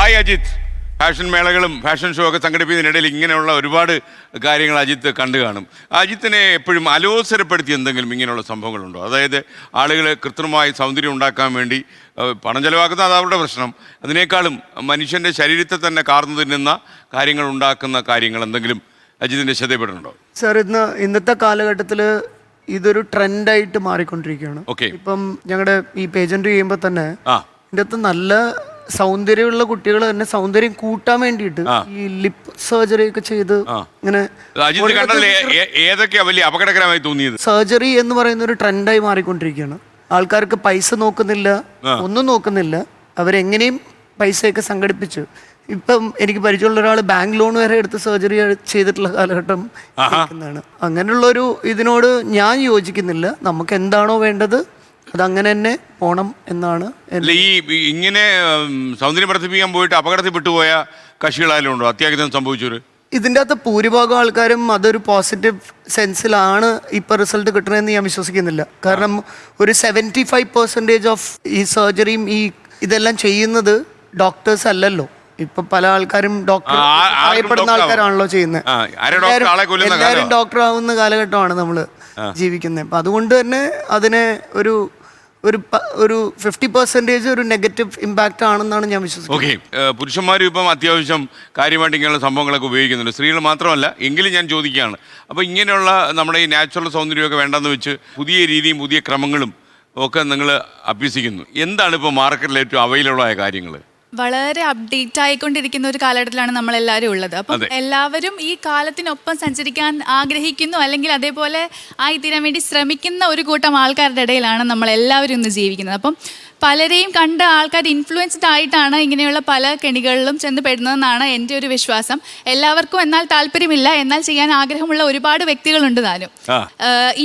Hi Ajith. Fashion മേളകളും fashion show ഒക്കെ സംഘടിപ്പിക്കുന്നതിനിടയിൽ ഇങ്ങനെയുള്ള ഒരുപാട് കാര്യങ്ങൾ അജിത്ത് കണ്ടു കാണും. അജിത്തിനെ എപ്പോഴും അലോസരപ്പെടുത്തി എന്തെങ്കിലും ഇങ്ങനെയുള്ള സംഭവങ്ങളുണ്ടോ? അതായത് ആളുകൾ കൃത്രിമമായി സൗന്ദര്യം ഉണ്ടാക്കാൻ വേണ്ടി പണം ചെലവാക്കുന്ന അത് അവരുടെ പ്രശ്നം, അതിനേക്കാളും മനുഷ്യൻ്റെ ശരീരത്തെ തന്നെ കാർന്നു തിന്നുന്ന കാര്യങ്ങൾ ഉണ്ടാക്കുന്ന കാര്യങ്ങൾ എന്തെങ്കിലും അജിത്തിൻ്റെ ശ്രദ്ധയപ്പെടുന്നുണ്ടോ? സാർ, ഇന്നത്തെ കാലഘട്ടത്തിൽ ഇതൊരു ട്രെൻഡായിട്ട് മാറിക്കൊണ്ടിരിക്കുകയാണ്. ഓക്കെ. ഇപ്പം ഞങ്ങളുടെ ഈ പേജന്റ് ചെയ്യുമ്പോൾ തന്നെ ഇതിൻ്റെ അകത്ത് നല്ല സൗന്ദര്യമുള്ള കുട്ടികൾ തന്നെ സൗന്ദര്യം കൂട്ടാൻ വേണ്ടിയിട്ട് ഈ ലിപ്പ് സർജറി ഒക്കെ ചെയ്ത് ഇങ്ങനെ ഏതൊക്കെയാ വലിയ അപകടകരമായി തോന്നിയത്? സർജറി എന്ന് പറയുന്ന ഒരു ട്രെൻഡായി മാറിക്കൊണ്ടിരിക്കുകയാണ്. ആൾക്കാർക്ക് പൈസ നോക്കുന്നില്ല, ഒന്നും നോക്കുന്നില്ല, അവരെങ്ങനെയും പൈസയൊക്കെ സംഘടിപ്പിച്ചു. ഇപ്പം എനിക്ക് പരിചയമുള്ള ഒരാൾ ബാങ്ക് ലോൺ വരെ എടുത്ത് സർജറി ചെയ്തിട്ടുള്ള കാലഘട്ടം ഇരിക്കുന്നതാണ്. അങ്ങനെയുള്ളൊരു ഇതിനോട് ഞാൻ യോജിക്കുന്നില്ല. നമുക്ക് എന്താണോ വേണ്ടത് അതങ്ങനെ തന്നെ പോണം എന്നാണ്. ഈ ഇങ്ങനെ സൗന്ദര്യം വർദ്ധിപ്പിക്കാൻ പോയിട്ട് അപകടത്തിൽ പെട്ടുപോയ കക്ഷികളായാലും ഉണ്ടോ അത്യാഹിതം സംഭവിച്ചൊരു? ഇതിൻ്റെ അകത്ത് ഭൂരിഭാഗം ആൾക്കാരും അതൊരു പോസിറ്റീവ് സെൻസിലാണ് ഇപ്പം റിസൾട്ട് കിട്ടണമെന്ന് ഞാൻ വിശ്വസിക്കുന്നില്ല. കാരണം ഒരു 75% ഓഫ് ഈ സർജറിയും ഈ ഇതെല്ലാം ചെയ്യുന്നത് ഡോക്ടേഴ്സ് അല്ലല്ലോ. ഇപ്പൊ പല ആൾക്കാരും ഡോക്ടർ അറിയപ്പെടുന്ന ആൾക്കാരാണല്ലോ ചെയ്യുന്നത്. എല്ലാവരും ഡോക്ടർ ആവുന്ന കാലഘട്ടമാണ് നമ്മൾ ജീവിക്കുന്നത്. അപ്പം അതുകൊണ്ട് തന്നെ അതിനെ ഒരു 50% ഒരു നെഗറ്റീവ് ഇമ്പാക്റ്റ് ആണെന്നാണ് ഞാൻ വിശ്വസിക്കുന്നത്. ഓക്കെ. പുരുഷന്മാരും ഇപ്പം അത്യാവശ്യം കാര്യമായിട്ട് ഇങ്ങനെയുള്ള സംഭവങ്ങളൊക്കെ ഉപയോഗിക്കുന്നുണ്ട്, സ്ത്രീകൾ മാത്രമല്ല. എങ്കിലും ഞാൻ ചോദിക്കുകയാണ്, അപ്പോൾ ഇങ്ങനെയുള്ള നമ്മുടെ ഈ നാച്ചുറൽ സൗന്ദര്യമൊക്കെ വേണ്ടെന്ന് വെച്ച് പുതിയ രീതിയും പുതിയ ക്രമങ്ങളും ഒക്കെ നിങ്ങൾ അഭ്യസിക്കുന്നു. എന്താണ് ഇപ്പോൾ മാർക്കറ്റിൽ ഏറ്റവും അവൈലബിൾ ആയ കാര്യങ്ങൾ? വളരെ അപ്ഡേറ്റ് ആയിക്കൊണ്ടിരിക്കുന്ന ഒരു കാലഘട്ടത്തിലാണ് നമ്മളെല്ലാവരും ഉള്ളത്. അപ്പം എല്ലാവരും ഈ കാലത്തിനൊപ്പം സഞ്ചരിക്കാൻ ആഗ്രഹിക്കുന്നു, അല്ലെങ്കിൽ അതേപോലെ ആയിത്തീരാൻ വേണ്ടി ശ്രമിക്കുന്ന ഒരു കൂട്ടം ആൾക്കാരുടെ ഇടയിലാണ് നമ്മളെല്ലാവരും ഇന്ന് ജീവിക്കുന്നത്. അപ്പം പലരെയും കണ്ട ആൾക്കാർ ഇൻഫ്ലുവൻസ്ഡ് ആയിട്ടാണ് ഇങ്ങനെയുള്ള പല കെണികളിലും ചെന്ന് പെടുന്നതെന്നാണ് എൻ്റെ ഒരു വിശ്വാസം. എല്ലാവർക്കും എന്നാൽ താല്പര്യമില്ല, എന്നാൽ ചെയ്യാൻ ആഗ്രഹമുള്ള ഒരുപാട് വ്യക്തികളുണ്ട് താനും.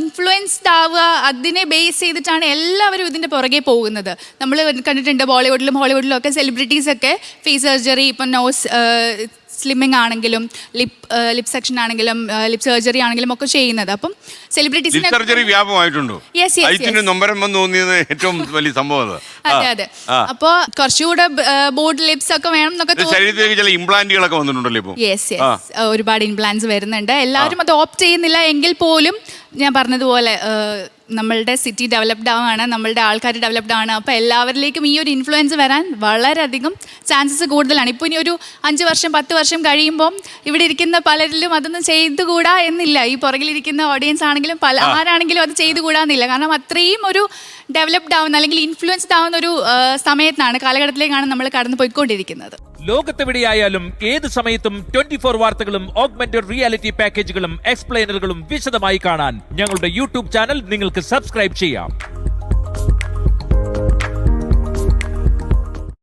ഇൻഫ്ലുവൻസ്ഡ് ആവുക, അതിനെ ബേസ് ചെയ്തിട്ടാണ് എല്ലാവരും ഇതിൻ്റെ പുറകെ പോകുന്നത്. നമ്മൾ കണ്ടിട്ടുണ്ട് ബോളിവുഡിലും ഹോളിവുഡിലും ഒക്കെ സെലിബ്രിറ്റീസൊക്കെ ഫേസ് സർജറി, ഇപ്പം നോസ് സ്ലിമ്മിങ് ആണെങ്കിലും ലിപ് സെക്ഷൻ ആണെങ്കിലും ലിപ് സർജറി ആണെങ്കിലും ഒക്കെ ചെയ്യുന്നത്. അപ്പം സെലിബ്രിറ്റീസിന് സർജറി വ്യാപകമായിട്ടുണ്ടോ? ഏറ്റവും വലിയ സംഭവം. അതെ അതെ. അപ്പൊ കുറച്ചുകൂടെ ബോർഡ് ലിപ്സ് ഒക്കെ വേണം എന്നൊക്കെ ഇംപ്ലാന്റുകളൊക്കെ വന്നിട്ടുണ്ടല്ലോ. യെസ് യെസ്, ഒരുപാട് ഇംപ്ലാന്റ്സ് വരുന്നുണ്ട്. എല്ലാവരും അത് ഓപ്റ്റ് ചെയ്യുന്നില്ല എങ്കിൽ പോലും ഞാൻ പറഞ്ഞതുപോലെ നമ്മളുടെ സിറ്റി ഡെവലപ്ഡ് ആവുകയാണ്, നമ്മളുടെ ആൾക്കാർ ഡെവലപ്ഡ് ആണ്. അപ്പോൾ എല്ലാവരിലേക്കും ഈ ഒരു ഇൻഫ്ലുവൻസ് വരാൻ വളരെയധികം ചാൻസസ് കൂടുതലാണ്. ഇപ്പോൾ ഇനി ഒരു 5 വർഷം 10 വർഷം കഴിയുമ്പം ഇവിടെ ഇരിക്കുന്ന പലരിലും അതൊന്നും ചെയ്തുകൂടാ എന്നില്ല. ഈ പുറകിലിരിക്കുന്ന ഓഡിയൻസ് ആണെങ്കിലും ആരാണെങ്കിലും അത് ചെയ്തുകൂടാന്നില്ല. കാരണം അത്രയും ഒരു ഡെവലപ്ഡ് ആവുന്ന അല്ലെങ്കിൽ ഇൻഫ്ലുവൻസ്ഡ് ആവുന്ന ഒരു സമയത്താണ്, കാലഘട്ടത്തിലേക്കാണ് നമ്മൾ കടന്നു പോയിക്കൊണ്ടിരിക്കുന്നത്. ലോകത്തെവിടെയായാലും ഏത് സമയത്തും 24 വാർത്തകളും ഓഗ്മെന്റഡ് റിയാലിറ്റി പാക്കേജുകളും എക്സ്പ്ലെയിനറുകളും വിശദമായി കാണാൻ ഞങ്ങളുടെ യൂട്യൂബ് ചാനൽ നിങ്ങൾക്ക് സബ്സ്ക്രൈബ് ചെയ്യാം.